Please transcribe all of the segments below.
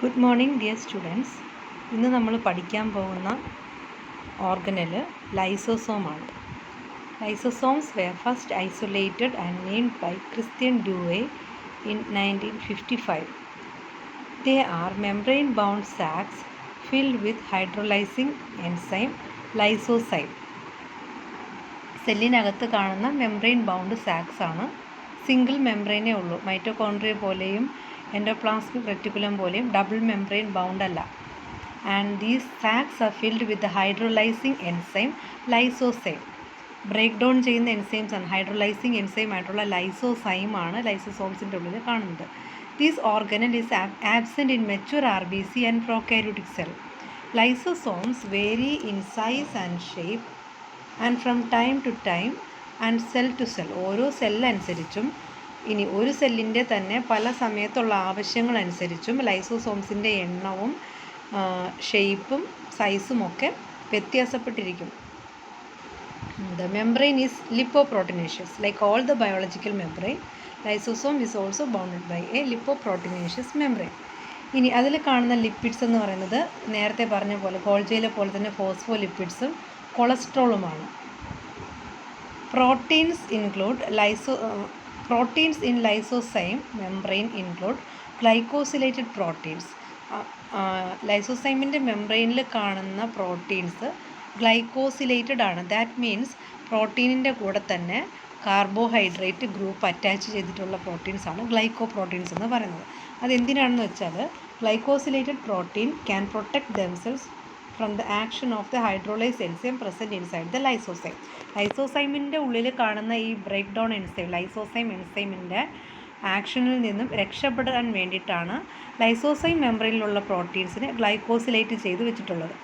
Good morning dear students. ഇന്ന് നമ്മൾ പഠിക്കാൻ പോകുന്ന ഓർഗനൽ ലൈസോസോമാണ്. Lysosomes were first isolated and named by Christian Duve in 1955. They are membrane-bound sacs filled with hydrolyzing enzyme lysozyme. സെല്ലിനകത്ത് കാണുന്ന membrane bound സാക്സ് ആണ്. Single മെംബ്രെയിനേ ഉള്ളൂ. Mitochondria പോലെയും endoplasmic reticulum പോലെയും ഡബിൾ മെംബ്രെയിൻ ബൗണ്ട് അല്ല. And these sacs are filled with hydrolysing enzyme lysozyme. Break down ചെയ്യുന്ന enzymes ആണ്. Hydrolysing enzyme ആയിട്ടുള്ള lysozyme ആണ് ലൈസോസോംസിൻ്റെ ഉള്ളിൽ കാണുന്നത്. This organelle is absent in mature RBC and prokaryotic cell. Lysosomes vary in size and shape and from time to time and cell to cell. ഓരോ സെല്ലനുസരിച്ചും ഇനി ഒരു സെല്ലിൻ്റെ തന്നെ പല സമയത്തുള്ള ആവശ്യങ്ങളനുസരിച്ചും ലൈസോസോംസിൻ്റെ എണ്ണവും ഷേപ്പും സൈസും ഒക്കെ വ്യത്യാസപ്പെട്ടിരിക്കും. The membrane is lipoproteinaceous. Like all the biological membrane, lysosome is also bounded by a lipoproteinaceous membrane. ഇനി അതിൽ കാണുന്ന ലിപ്പിഡ്സ് എന്ന് പറയുന്നത് നേരത്തെ പറഞ്ഞ പോലെ ഗോൾജിയിലെ പോലെ തന്നെ ഫോസ്ഫോലിപ്പിഡ്സും കൊളസ്ട്രോളുമാണ്. Proteins in lysosome membrane include glycosylated proteins. ലൈസോസൈമിൻ്റെ മെംബ്രെയിനിൽ കാണുന്ന പ്രോട്ടീൻസ് ഗ്ലൈക്കോസിലേറ്റഡ് ആണ്. ദാറ്റ് മീൻസ് പ്രോട്ടീനിൻ്റെ കൂടെ തന്നെ കാർബോഹൈഡ്രേറ്റ് ഗ്രൂപ്പ് അറ്റാച്ച് ചെയ്തിട്ടുള്ള പ്രോട്ടീൻസാണ് ഗ്ലൈക്കോ പ്രോട്ടീൻസ് എന്ന് പറയുന്നത്. അതെന്തിനാണെന്ന് വെച്ചാൽ glycosylated protein can protect themselves from the action of the hydrolyse enzyme present inside the lysozyme. ലൈസോസൈമിൻ്റെ ഉള്ളിൽ കാണുന്ന ഈ ബ്രേക്ക് ഡൗൺ എൻസൈം ലൈസോസൈം എൻസൈമിൻ്റെ ആക്ഷനിൽ നിന്നും രക്ഷപ്പെടാൻ വേണ്ടിയിട്ടാണ് ലൈസോസൈം മെംബ്രെയിനിലുള്ള പ്രോട്ടീൻസിനെ ഗ്ലൈക്കോസിലേറ്റ് ചെയ്ത് വെച്ചിട്ടുള്ളത്.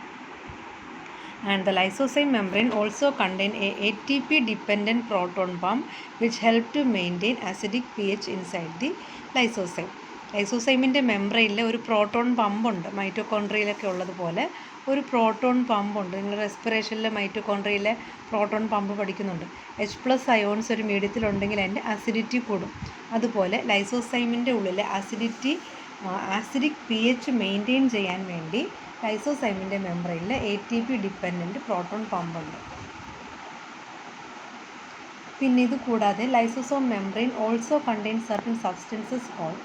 And the lysosome membrane also contain a ATP dependent proton pump which help to maintain acidic pH inside the lysosome. ലൈസോസൈമിൻ്റെ മെംബ്രെയിനിൽ ഒരു പ്രോട്ടോൺ പമ്പുണ്ട്. മൈറ്റോകോൺട്രിയയിലൊക്കെ ഉള്ളതുപോലെ ഒരു പ്രോട്ടോൺ പമ്പുണ്ട്. നിങ്ങൾ റെസ്പിറേഷനിലെ മൈറ്റോകോൺട്രിയയിലെ പ്രോട്ടോൺ പമ്പ് പഠിക്കുന്നുണ്ട്. H+ അയോൺസ് ഒരു മീഡിയത്തിലുണ്ടെങ്കിൽ അതിൻ്റെ അസിഡിറ്റി കൂടും. അതുപോലെ ലൈസോസൈമിൻ്റെ ഉള്ളിലെ ആസിഡിക് pH മെയിൻറ്റെയിൻ ചെയ്യാൻ വേണ്ടി ലൈസോസൈമിൻ്റെ മെംബ്രെയിനിൽ ATP ഡിപ്പെൻഡൻറ്റ് പ്രോട്ടോൺ പമ്പുണ്ട്. പിന്നെ ഇത് കൂടാതെ lysosome membrane also contain certain substances called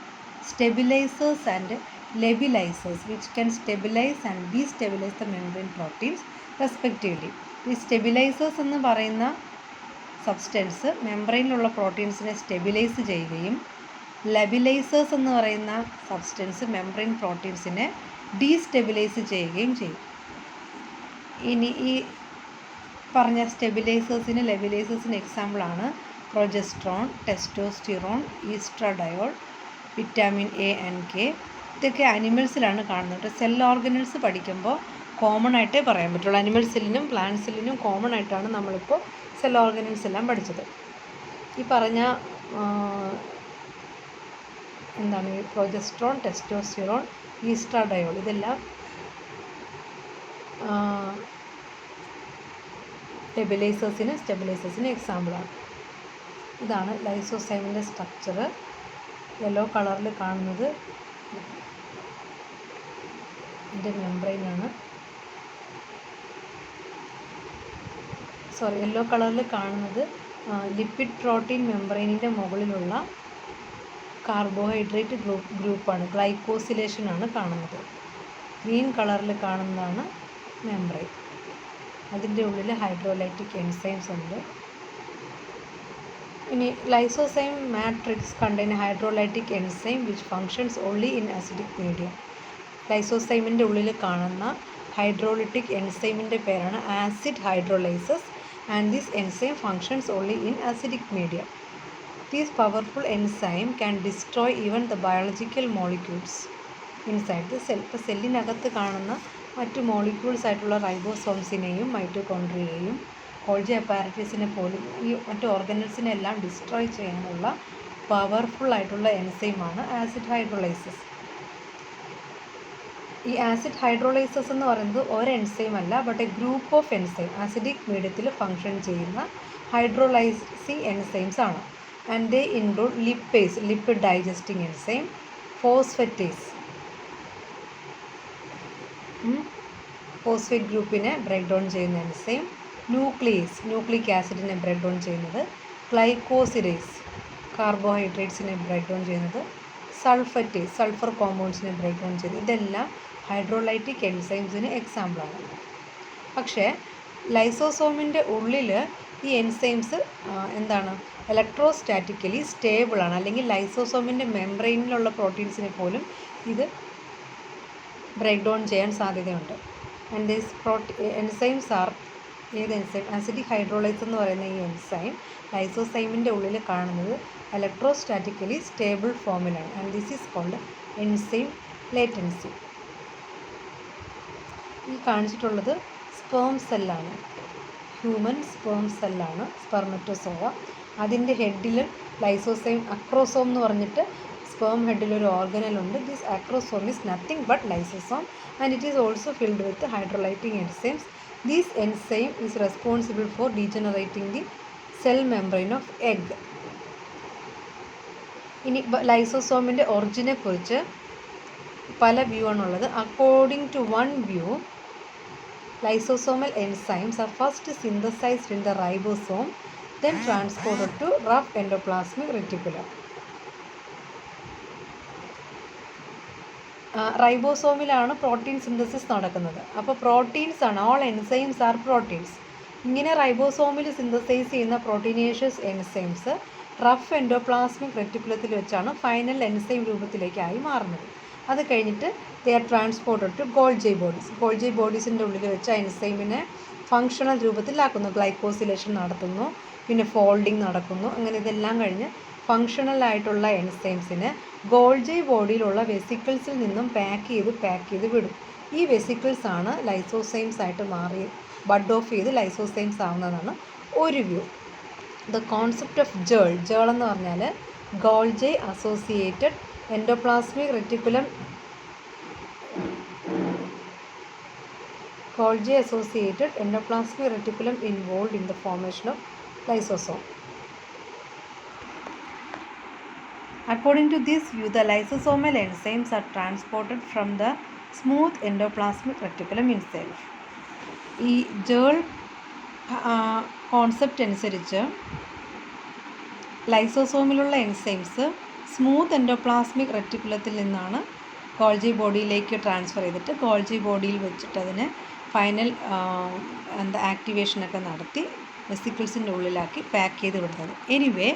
stabilisers and labilisers which can stabilise and destabilise the membrane proteins respectively. ഈ സ്റ്റെബിലൈസേഴ്സ് എന്ന് പറയുന്ന സബ്സ്റ്റൻസ് മെംബ്രെയിനിലുള്ള പ്രോട്ടീൻസിനെ സ്റ്റെബിലൈസ് ചെയ്യുകയും ലെബിലൈസേഴ്സ് എന്ന് പറയുന്ന സബ്സ്റ്റൻസ് മെംബ്രെയിൻ പ്രോട്ടീൻസിനെ ഡീസ്റ്റെബിലൈസ് ചെയ്യുകയും ചെയ്യും. ഇനി ഈ പറഞ്ഞ സ്റ്റെബിലൈസേഴ്സിന് ലെബിലൈസേഴ്സിന് എക്സാമ്പിളാണ് progesterone, testosterone, oestradiol, vitamin A and K. ഇതൊക്കെ അനിമൽസിലാണ് കാണുന്നത്. സെൽ ഓർഗനൽസ് പഠിക്കുമ്പോൾ കോമൺ ആയിട്ടേ പറയാൻ പറ്റുള്ളൂ. അനിമൽ സെല്ലിനും പ്ലാന്റ് സെല്ലിനും കോമൺ ആയിട്ടാണ് നമ്മളിപ്പോൾ സെൽ ഓർഗനൽസ് എല്ലാം പഠിച്ചത്. ഈ പറഞ്ഞ എന്താണ് ഈ പ്രൊജസ്ട്രോൺ, ടെസ്റ്റോസ്റ്റിറോൺ, ഈസ്ട്രാഡയോൾ ഇതെല്ലാം സ്റ്റെബിലൈസേഴ്സിന് എക്സാമ്പിളാണ്. ഇതാണ് ലൈസോസൈമിൻ്റെ സ്ട്രക്ചർ. യെല്ലോ കളറിൽ കാണുന്നത് ഇതിൻ്റെ മെംബ്രെയിനാണ്. യെല്ലോ കളറിൽ കാണുന്നത് ലിപ്പിഡ് പ്രോട്ടീൻ മെംബ്രെയിനിൻ്റെ മുകളിലുള്ള കാർബോഹൈഡ്രേറ്റ് ഗ്രൂപ്പാണ്. ഗ്ലൈക്കോസിലേഷനാണ് കാണുന്നത്. ഗ്രീൻ കളറിൽ കാണുന്നതാണ് മെംബ്രെയിൻ. അതിൻ്റെ ഉള്ളിൽ ഹൈഡ്രോലൈറ്റിക് എൻസൈംസ് ഉണ്ട്. ഇനി lysozyme matrix contain hydrolytic enzyme which functions only in acidic medium. ലൈസോസൈമിൻ്റെ ഉള്ളിൽ കാണുന്ന ഹൈഡ്രോലൈറ്റിക് എൻസൈമിൻ്റെ പേരാണ് acid hydrolases and this enzyme functions only in acidic medium. This powerful enzyme can destroy even the biological molecules inside the cell. ഇപ്പോൾ സെല്ലിനകത്ത് കാണുന്ന മറ്റ് molecules ആയിട്ടുള്ള റൈബോസോംസിനെയും മൈറ്റോകോൺട്രിയയെയും Golgi അപ്പാരറ്റസിനെ പോലും ഈ മറ്റ് ഓർഗനൽസിനെ എല്ലാം ഡിസ്ട്രോയ് ചെയ്യാനുള്ള പവർഫുൾ ആയിട്ടുള്ള എൻസൈമാണ് ആസിഡ് ഹൈഡ്രോലൈസസ്. ഈ ആസിഡ് ഹൈഡ്രോലൈസസ് എന്ന് പറയുന്നത് ഒരു എൻസൈം അല്ല, but A group of enzyme acidic മീഡിയത്തിൽ ഫങ്ഷൻ ചെയ്യുന്ന ഹൈഡ്രോലൈസിങ് എൻസൈംസ് ആണ്. And they include lipase, lipid digesting enzyme, phosphatase, phosphate ഗ്രൂപ്പിനെ ബ്രേക്ക് ഡൗൺ ചെയ്യുന്ന എൻസൈം. ന്യൂക്ലിക് ആസിഡിനെ ബ്രേക്ക് ഡൗൺ ചെയ്യുന്നത്. ഗ്ലൈക്കോസിഡേസ് കാർബോഹൈഡ്രേറ്റ്സിനെ ബ്രേക്ക് ഡൗൺ ചെയ്യുന്നത്. സൾഫർ കോമ്പൗണ്ട്സിനെ ബ്രേക്ക് ഡൗൺ ചെയ്യുന്നത്. ഇതെല്ലാം ഹൈഡ്രോലൈറ്റിക് എൻസൈംസിന് എക്സാമ്പിളാണ്. പക്ഷേ ലൈസോസോമിൻ്റെ ഉള്ളിൽ ഈ എൻസൈംസ് ഇലക്ട്രോസ്റ്റാറ്റിക്കലി സ്റ്റേബിളാണ്. അല്ലെങ്കിൽ ലൈസോസോമിൻ്റെ മെംബ്രെയിനിലുള്ള പ്രോട്ടീൻസിനെ പോലും ഇത് ബ്രേക്ക് ഡൗൺ ചെയ്യാൻ സാധ്യതയുണ്ട്. And these enzymes are acidic hydrolase എന്ന് പറയുന്ന ഈ എൻസൈം ലൈസോസൈമിൻ്റെ ഉള്ളിൽ കാണുന്നത് ഇലക്ട്രോസ്റ്റാറ്റിക്കലി സ്റ്റേബിൾ ഫോമിലാണ്. And this is called enzyme latency. ഈ കാണിച്ചിട്ടുള്ളത് സ്പേം സെല്ലാണ്, ഹ്യൂമൻ സ്പേം സെല്ലാണ്, സ്പെർമറ്റോസോവ. അതിൻ്റെ ഹെഡിൽ ലൈസോസൈം അക്രോസോം എന്ന് പറഞ്ഞിട്ട് സ്പേം ഹെഡിലൊരു ഓർഗനലുണ്ട്. This acrosome is nothing but lysosome and it is also filled with hydrolytic enzymes. This enzyme is responsible for degenerating the cell membrane of egg. ഇനി ലൈസോസോമിൻ്റെ ഒറിജിനെ കുറിച്ച് പല വ്യൂ ആണുള്ളത്. According to one view, lysosomal enzymes are first synthesized in the ribosome, then transported to rough endoplasmic reticulum. റൈബോസോമിലാണ് protein synthesis നടക്കുന്നത്. അപ്പോൾ proteins ആണ്, all enzymes are proteins. ഇങ്ങനെ റൈബോസോമിൽ സിന്തസൈസ് ചെയ്യുന്ന പ്രോട്ടീനേഷ്യസ് എൻസൈംസ് റഫ് എൻഡോപ്ലാസ്മിക് റെറ്റിക്കുലത്തിൽ വെച്ചാണ് ഫൈനൽ എൻസൈം രൂപത്തിലേക്കായി മാറുന്നത്. അത് കഴിഞ്ഞിട്ട് they are transported to Golgi bodies. Golgi ബോഡീസിൻ്റെ ഉള്ളിൽ വെച്ച് എൻസൈമിനെ ഫങ്ഷണൽ രൂപത്തിലാക്കുന്നു. ഗ്ലൈക്കോസിലേഷൻ നടത്തുന്നു, പിന്നെ ഫോൾഡിങ് നടക്കുന്നു. അങ്ങനെ ഇതെല്ലാം കഴിഞ്ഞ് ഫങ്ഷണൽ ആയിട്ടുള്ള എൻസൈംസിന് ഗോൾജി ബോഡിയിലുള്ള വെസിക്കിൾസിൽ നിന്നും പാക്ക് ചെയ്ത് വിടും. ഈ വെസിക്കിൾസ് ആണ് ലൈസോസൈംസ് ആയിട്ട് മാറി ബഡ് ഓഫ് ചെയ്ത് ലൈസോസൈംസ് ആവുന്നതാണ് ഒരു വ്യൂ. ദ കോൺസെപ്റ്റ് ഓഫ് ജേൾ എന്ന് പറഞ്ഞാൽ Golgi associated endoplasmic reticulum involved in the formation of lysosome. According to this view, the lysosomal enzymes are transported from the smooth endoplasmic reticulum itself. ഈ ജേൾ concept അനുസരിച്ച് ലൈസോസോമിലുള്ള enzymes smooth endoplasmic റെറ്റിക്കുലത്തിൽ നിന്നാണ് Golgi ബോഡിയിലേക്ക് transfer ചെയ്തിട്ട് Golgi ബോഡിയിൽ വെച്ചിട്ട് അതിനെ final ആക്ടിവേഷനൊക്കെ നടത്തി വെസിക്കിൾസിൻ്റെ ഉള്ളിലാക്കി pack ചെയ്ത് വിടുന്നത്. Anyway,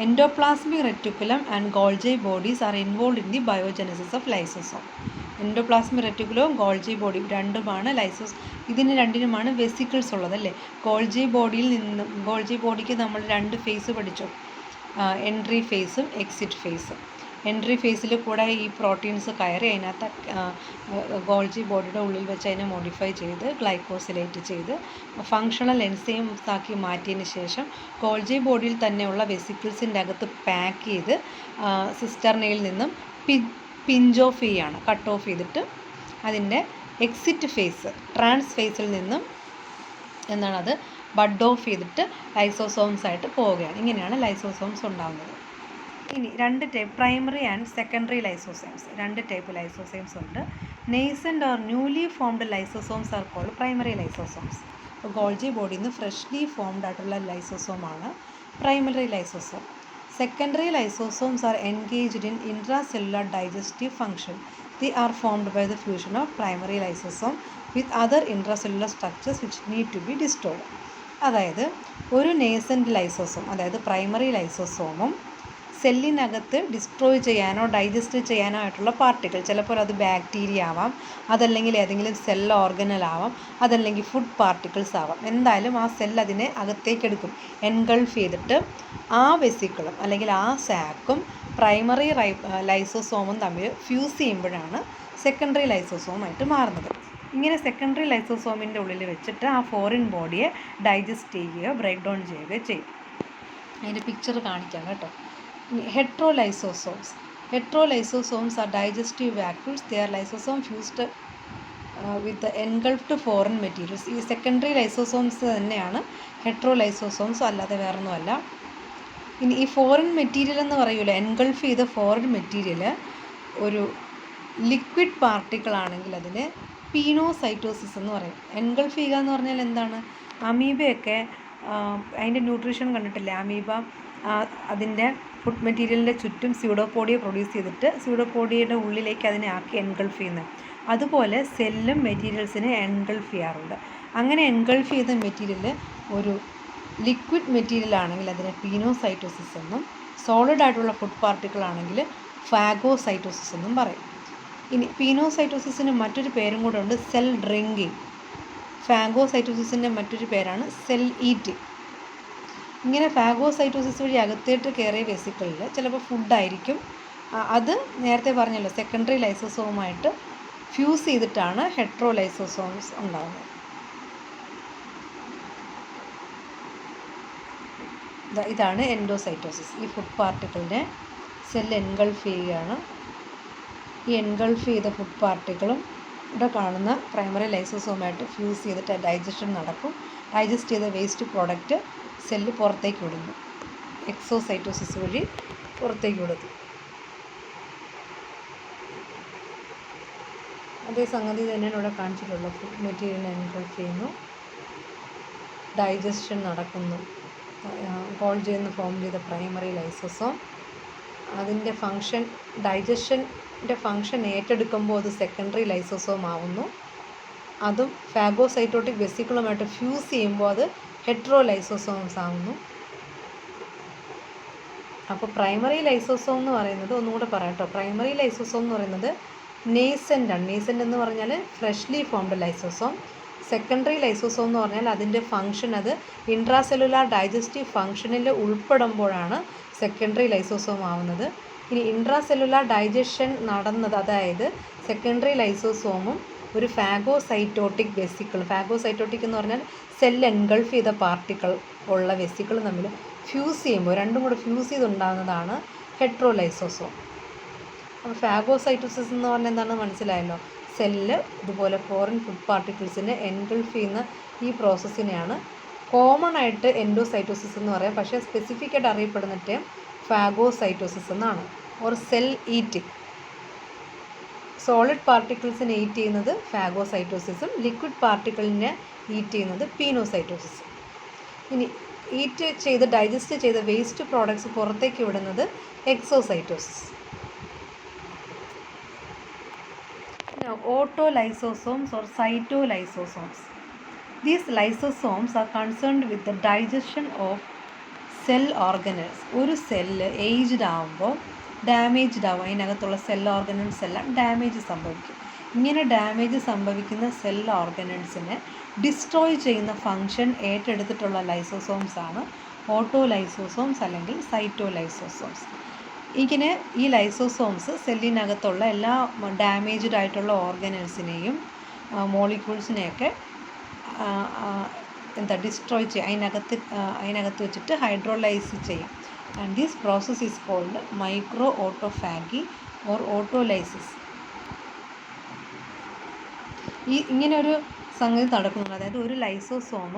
endoplasmic reticulum and Golgi bodies are involve in the biogenesis of lysosome. Endoplasmic റെറ്റിക്കുലവും ഗോൾജി ബോഡി രണ്ടുമാണ് ഇതിന് രണ്ടിനുമാണ് വെസിക്കിൾസ് ഉള്ളത് അല്ലേ. ഗോൾജി ബോഡിക്ക് നമ്മൾ 2 ഫേസ് പഠിച്ചു, എൻട്രി ഫേസും എക്സിറ്റ് ഫേസും. എൻട്രി ഫേസിൽ കൂടെ ഈ പ്രോട്ടീൻസ് കയറി അതിനകത്ത് ഗോൾജി ബോഡിയുടെ ഉള്ളിൽ വെച്ച് അതിനെ മോഡിഫൈ ചെയ്ത് ഗ്ലൈക്കോസിലേറ്റ് ചെയ്ത് ഫങ്ഷണൽ എൻസൈംസ് ആക്കി മാറ്റിയതിന് ശേഷം ഗോൾജി ബോഡിയിൽ തന്നെയുള്ള വെസിക്കിൾസിൻ്റെ അകത്ത് പാക്ക് ചെയ്ത് സിസ്റ്റർനയിൽ നിന്നും പിഞ്ച് ഓഫ് ചെയ്യാണ്, കട്ട് ഓഫ് ചെയ്തിട്ട് അതിൻ്റെ എക്സിറ്റ് ഫേസ് ട്രാൻസ് ഫേസിൽ നിന്നും അത് ബഡ് ഓഫ് ചെയ്തിട്ട് ലൈസോസോംസ് ആയിട്ട് പോവുകയാണ്. ഇങ്ങനെയാണ് ലൈസോസോംസ് ഉണ്ടാകുന്നത്. ഇനി 2 type, primary and secondary lysosomes. 2 type lysosomes ഉണ്ട്. Nascent or newly formed lysosomes are called primary lysosomes. അപ്പോൾ ഗോൾജി ബോഡിയിൽ നിന്ന് ഫ്രഷ്ലി ഫോംഡ് ആയിട്ടുള്ള ലൈസോസോമാണ് primary lysosome. Secondary lysosomes are engaged in intracellular digestive function. They are formed by the fusion of primary lysosome with other intracellular structures which need to be destroyed. അതായത് ഒരു നേസൻ്റ് lysosome, അതായത് primary ലൈസോസോമും സെല്ലിനകത്ത് destroy ചെയ്യാനോ digest ചെയ്യാനോ ആയിട്ടുള്ള particle, ചിലപ്പോൾ അത് bacteria ആവാം, അതല്ലെങ്കിൽ ഏതെങ്കിലും സെൽ ഓർഗനലാവാം, അതല്ലെങ്കിൽ ഫുഡ് പാർട്ടിക്കിൾസ് ആവാം. എന്തായാലും ആ സെൽ അതിനെ അകത്തേക്കെടുക്കും, എൻഗൾഫ് ചെയ്തിട്ട് ആ വെസിക്കിളും അല്ലെങ്കിൽ ആ സാക്കും പ്രൈമറി ലൈസോസോമും തമ്മിൽ ഫ്യൂസ് ചെയ്യുമ്പോഴാണ് സെക്കൻഡറി ലൈസോസോമായിട്ട് മാറുന്നത്. ഇങ്ങനെ സെക്കൻഡറി ലൈസോസോമിൻ്റെ ഉള്ളിൽ വെച്ചിട്ട് ആ ഫോറിൻ ബോഡിയെ ഡൈജസ്റ്റ് ചെയ്യുകയോ ബ്രേക്ക് ഡൗൺ ചെയ്യുകയോ ചെയ്യും. അതിൻ്റെ പിക്ചർ കാണിക്കാം കേട്ടോ. Heterolysosome are digestive vacuoles. They are lysosome fused with the engulfed foreign materials. ഈ സെക്കൻഡറി ലൈസോസോംസ് തന്നെയാണ് ഹെട്രോലൈസോസോംസ്, അല്ലാതെ വേറൊന്നുമല്ല. ഇനി ഈ ഫോറിൻ മെറ്റീരിയൽ എന്ന് പറയൂല, എൻഗൾഫ് ചെയ്ത ഫോറിൻ മെറ്റീരിയൽ ഒരു ലിക്വിഡ് പാർട്ടിക്കിൾ ആണെങ്കിൽ അതിനെ പീനോസൈറ്റോസിസ് എന്ന് പറയും. എൻഗൾഫ് ചെയ്യുക എന്ന് പറഞ്ഞാൽ എന്താണ്? അമീബയൊക്കെ അതിൻ്റെ ന്യൂട്രീഷൻ കണ്ടിട്ടില്ലേ? അമീബ അതിൻ്റെ ഫുഡ് മെറ്റീരിയലിൻ്റെ ചുറ്റും സ്യൂഡോപോഡിയ പ്രൊഡ്യൂസ് ചെയ്തിട്ട് സ്യൂഡോപോഡിയയുടെ ഉള്ളിലേക്ക് അതിനെ ആക്കി എൻഗൾഫ് ചെയ്യുന്നത്. അതുപോലെ സെല്ലും മെറ്റീരിയൽസിനെ എൻഗൾഫ് ചെയ്യാറുണ്ട്. അങ്ങനെ എൻഗൾഫ് ചെയ്ത മെറ്റീരിയൽ ഒരു ലിക്വിഡ് മെറ്റീരിയൽ ആണെങ്കിൽ അതിനെ പീനോസൈറ്റോസിസ് എന്നും, സോളിഡ് ആയിട്ടുള്ള ഫുഡ് പാർട്ടിക്കിൾ ആണെങ്കിൽ ഫാഗോസൈറ്റോസിസ് എന്നും പറയും. ഇനി പീനോസൈറ്റോസിസിന് മറ്റൊരു പേരും കൂടെ ഉണ്ട്, സെൽ ഡ്രിങ്കിങ്. ഫാഗോസൈറ്റോസിസിൻ്റെ മറ്റൊരു പേരാണ് സെൽ ഈറ്റിംഗ്. ഇങ്ങനെ ഫാഗോസൈറ്റോസിസ് വഴി അകത്തേട്ട് കയറിയ വെസിക്കിളിൽ ചിലപ്പോൾ ഫുഡായിരിക്കും, അത് നേരത്തെ പറഞ്ഞല്ലോ സെക്കൻഡറി ലൈസോസോമായിട്ട് ഫ്യൂസ് ചെയ്തിട്ടാണ് ഹെട്രോ ലൈസോസോംസ് ഉണ്ടാകുന്നത്. ഇതാണ് എൻഡോസൈറ്റോസിസ്. ഈ ഫുഡ് പാർട്ടിക്കിളിനെ സെൽ എൻഗൾഫ് ചെയ്യുകയാണ്. ഈ എൻഗൾഫ് ചെയ്ത ഫുഡ് പാർട്ടിക്കിളും ഇവിടെ കാണുന്ന പ്രൈമറി ലൈസോസോമായിട്ട് ഫ്യൂസ് ചെയ്തിട്ട് ഡൈജഷൻ നടക്കും. ഡൈജസ്റ്റ് ചെയ്ത വേസ്റ്റ് പ്രോഡക്റ്റ് സെല്ല് പുറത്തേക്ക് വിടുന്നു, എക്സോസൈറ്റോസിസ് വഴി പുറത്തേക്ക് വിടുന്നു. അതേ സംഗതി തന്നെയാണ് ഇവിടെ കാണിച്ചിട്ടുള്ളത്. ഫുഡ് മെറ്റീരിയൽ എൻഗൾഫ് ചെയ്യുന്നു, ഡൈജഷൻ നടക്കുന്നു. ഗോൾജി എന്ന് ഫോം ചെയ്ത പ്രൈമറി ലൈസോസോം അതിൻ്റെ ഫങ്ഷൻ, ഡൈജഷൻ്റെ ഫങ്ഷൻ ഏറ്റെടുക്കുമ്പോൾ അത് സെക്കൻഡറി ലൈസോസോം ആവുന്നു. അതും ഫാഗോസൈറ്റോട്ടിക് വെസിക്കിളുമായിട്ട് ഫ്യൂസ് ചെയ്യുമ്പോൾ അത് ഹെട്രോ ലൈസോസോംസ് ആവുന്നു. അപ്പോൾ പ്രൈമറി ലൈസോസോം എന്ന് പറയുന്നത്, ഒന്നും കൂടെ പറയാട്ടോ, പ്രൈമറി ലൈസോസോം എന്ന് പറയുന്നത് നേസൻ്റ് ആണ്. നേസൻ്റ് എന്ന് പറഞ്ഞാൽ freshly formed lysosome. Secondary lysosome എന്ന് പറഞ്ഞാൽ അതിൻ്റെ ഫങ്ഷൻ, അത് ഇൻട്രാസെല്ലുലാർ ഡൈജസ്റ്റീവ് ഫങ്ഷനിൽ ഉൾപ്പെടുമ്പോഴാണ് സെക്കൻഡറി ലൈസോസോം ആവുന്നത്. ഇനി ഇൻട്രാസെല്ലുലാർ ഡൈജഷൻ നടന്നത്, അതായത് സെക്കൻഡറി ലൈസോസോമും ഒരു ഫാഗോസൈറ്റോട്ടിക് വെസിക്കിൾ, ഫാഗോസൈറ്റോട്ടിക് എന്ന് പറഞ്ഞാൽ സെൽ എൻഗൾഫ് ചെയ്ത പാർട്ടിക്കിൾ ഉള്ള വെസിക്കിൾ തമ്മിൽ ഫ്യൂസ് ചെയ്യുമ്പോൾ, രണ്ടും കൂടെ ഫ്യൂസ് ചെയ്തുണ്ടാകുന്നതാണ് ഹെട്രോ ലൈസോസോം. അപ്പോൾ ഫാഗോസൈറ്റോസിസ് എന്ന് പറഞ്ഞാൽ എന്താണെന്ന് മനസ്സിലായല്ലോ. സെല്ല് ഇതുപോലെ ഫോറിൻ ഫുഡ് പാർട്ടിക്കിൾസിനെ എൻഗൾഫ് ചെയ്യുന്ന ഈ പ്രോസസ്സിനെയാണ് കോമൺ ആയിട്ട് എൻഡോസൈറ്റോസിസ് എന്ന് പറയാം. പക്ഷേ സ്പെസിഫിക് ആയിട്ട് അറിയപ്പെടുന്ന ടേം ഫാഗോസൈറ്റോസിസ് എന്നാണ്. Or cell eating. സോളിഡ് പാർട്ടിക്കിൾസിനെ ഈറ്റ് ചെയ്യുന്നത് ഫാഗോസൈറ്റോസിസും ലിക്വിഡ് പാർട്ടിക്കിളിനെ ഈറ്റ് ചെയ്യുന്നത് പീനോസൈറ്റോസിസും. ഇനി ഈറ്റ് ചെയ്ത് ഡൈജസ്റ്റ് ചെയ്ത വേസ്റ്റ് പ്രോഡക്ട്സ് പുറത്തേക്ക് വിടുന്നത് exocytosis. Autolysosomes or cytolysosomes. These lysosomes are concerned with the digestion of cell organelles. ഒരു സെല്ല് ഏജ്ഡ് ആകുമ്പോൾ ഡാമേജ്ഡ് ആവും, അതിനകത്തുള്ള സെൽ ഓർഗനൽസ് എല്ലാം ഡാമേജ് സംഭവിക്കും. ഇങ്ങനെ ഡാമേജ് സംഭവിക്കുന്ന സെൽ ഓർഗനൽസിനെ ഡിസ്ട്രോയ് ചെയ്യുന്ന ഫങ്ഷൻ ഏറ്റെടുത്തിട്ടുള്ള ലൈസോസോംസ് ആണ് ഓട്ടോലൈസോസോംസ് അല്ലെങ്കിൽ സൈറ്റോലൈസോസോംസ്. ഇങ്ങനെ ഈ ലൈസോസോംസ് സെല്ലിനകത്തുള്ള എല്ലാ ഡാമേജ്ഡ് ആയിട്ടുള്ള ഓർഗനൽസിനെയും മോളിക്യൂൾസിനെയൊക്കെ ഡിസ്ട്രോയ് ചെയ്യും, അതിനകത്ത് വെച്ചിട്ട് ഹൈഡ്രോലൈസ് ചെയ്യും. And this process is called micro autophagy or autolysis. ഇങ്ങനെ ഒരു സംഗതി നടക്കുന്നുണ്ട്. അതായത് ഒരു ലൈസോസോം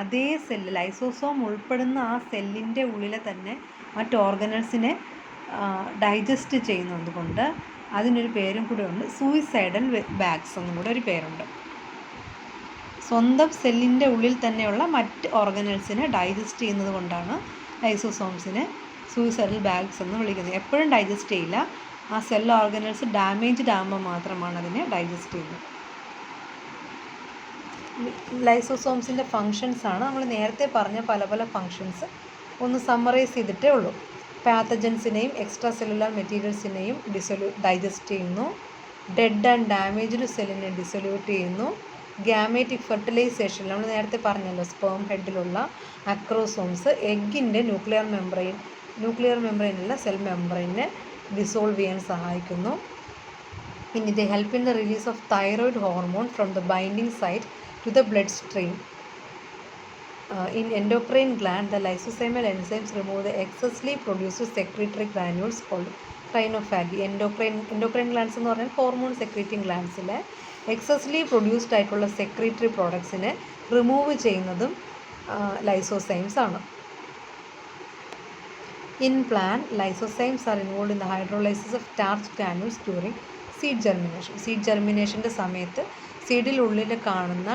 അതേ സെല്ല്, ലൈസോസോം ഉൾപ്പെടുന്ന ആ സെല്ലിൻ്റെ ഉള്ളിലെ തന്നെ മറ്റ് ഓർഗനൽസിനെ ഡൈജസ്റ്റ് ചെയ്യുന്നത് കൊണ്ട് അതിനൊരു പേരും കൂടെ ഉണ്ട്, സൂയിസൈഡൽ ബാഗ്സ് എന്നും കൂടെ ഒരു പേരുണ്ട്. സ്വന്തം സെല്ലിൻ്റെ ഉള്ളിൽ തന്നെയുള്ള മറ്റ് ഓർഗനൽസിനെ ഡൈജസ്റ്റ് ചെയ്യുന്നത് കൊണ്ടാണ് ലൈസോസോംസിനെ സൂയിസൈഡൽ ബാഗ്സ് എന്ന് വിളിക്കുന്നത്. എപ്പോഴും ഡൈജസ്റ്റ് ചെയ്യില്ല, ആ സെൽ ഓർഗനൽസ് ഡാമേജ്ഡ് ആകുമ്പോൾ മാത്രമാണ് അതിനെ ഡൈജസ്റ്റ് ചെയ്യുന്നത്. ലൈസോസോംസിൻ്റെ ഫങ്ഷൻസാണ് നമ്മൾ നേരത്തെ പറഞ്ഞ പല പല ഫങ്ഷൻസ് ഒന്ന് സമ്മറൈസ് ചെയ്തിട്ടേ ഉള്ളൂ. പാത്തജൻസിനെയും എക്സ്ട്രാ സെല്ലുലാർ മെറ്റീരിയൽസിനെയും ഡൈജസ്റ്റ് ചെയ്യുന്നു, ഡെഡ് ആൻഡ് ഡാമേജ്ഡ് സെല്ലിനെ ഡിസൊല്യൂട്ട് ചെയ്യുന്നു, ഗ്യാമേറ്റിക് ഫെർട്ടിലൈസേഷൻ നമ്മൾ നേരത്തെ പറഞ്ഞല്ലോ, സ്പേം ഹെഡിലുള്ള അക്രോസോംസ് എഗ്ഗിൻ്റെ ന്യൂക്ലിയർ മെംബ്രെയിനുള്ള സെൽ മെംബ്രെയിനെ ഡിസോൾവ് ചെയ്യാൻ സഹായിക്കുന്നു. ഇനി they help in the release of thyroid hormone from the binding site to the bloodstream. In endocrine gland, the lysosomal enzymes remove the excessively produced secretory granules called crinophagy. Endocrine glands എന്ന് പറഞ്ഞാൽ hormone secreting ഗ്ലാൻഡ്സിലെ എക്സസ്ലി produced ആയിട്ടുള്ള secretory പ്രോഡക്ട്സിനെ remove ചെയ്യുന്നതും ലൈസോസൈംസ് ആണ്. In plant, lysozymes are involved in the hydrolysis of starch granules during seed ജെർമിനേഷൻ്റെ സമയത്ത് സീഡിനുള്ളിൽ കാണുന്ന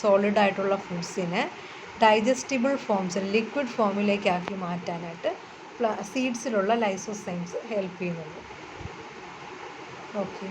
സോളിഡായിട്ടുള്ള ഫുഡ്സിനെ digestible ഫോംസിൽ liquid ഫോമിലേക്കാക്കി മാറ്റാനായിട്ട് സീഡ്സിലുള്ള ലൈസോസൈംസ് ഹെൽപ്പ് ചെയ്യുന്നുണ്ട്. ഓക്കെ.